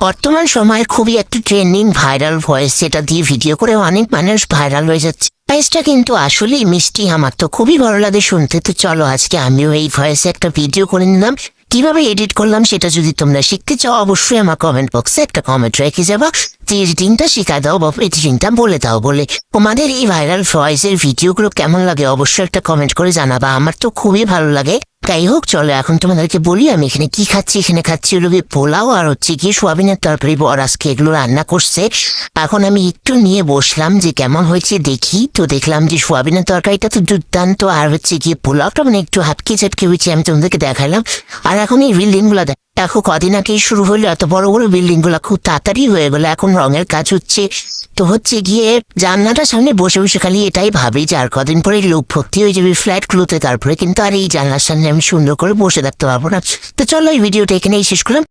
বর্তমান সময়ের খুবই একটা ট্রেন্ডিং ভাইরাল ভয়েস, যেটা দিয়ে ভিডিও করে অনেক মানুষ ভাইরাল হয়ে যাচ্ছে। ভয়েসটা কিন্তু আসলেই মিষ্টি, আমার তো খুবই ভালো লাগে শুনতে। তো চলো আজকে আমিও এই ভয়েসে একটা ভিডিও করে নিলাম। কিভাবে এডিট করলাম সেটা যদি তোমরা শিখতে চাও, অবশ্যই আমার কমেন্ট বক্সে একটা কমেন্ট রেখে যাবো। এডিটিংটা শিখাই দাও বা এডিটিংটা বলে দাও বলে। তোমাদের এই ভাইরাল ভয়েসের ভিডিওগুলো কেমন লাগে অবশ্যই একটা কমেন্ট করে জানাবা, আমার তো খুবই ভালো লাগে। যাই হোক, চলো এখন তোমাদেরকে বলি আমি এখানে কি খাচ্ছি। এখানে খাচ্ছি হলো পোলাও আর হচ্ছে কি সোয়াবিনের তরকারি। বর আজকে এগুলো রান্না করছে। এখন আমি একটু নিয়ে বসলাম যে কেমন হয়েছে দেখি। তো দেখলাম যে সোয়াবিনের তরকারিটা তো দুর্দান্ত, আর হচ্ছে গিয়ে পোলাওটা মানে একটু হাটকে ঝাটকে হয়েছে, আমি তোমাদেরকে দেখালাম। আর এখন এই বিল্ডিং গুলা দেখো, কদিন আগেই শুরু হলো, এত বড় বড় বিল্ডিং গুলা খুব তাড়াতাড়ি হয়ে গেলো। এখন রঙের কাজ হচ্ছে। তো হচ্ছে গিয়ে জানলাটার সামনে বসে বসে খালি এটাই ভাবি যে আর কদিন পরে লোক ভর্তি হয়ে যাবে ফ্ল্যাট গুলোতে, তারপরে কিন্তু আর এই জানলার সামনে আমি সুন্দর করে বসে থাকতে পারবো না। তো চলো এই ভিডিওটা এখানেই শেষ করলাম।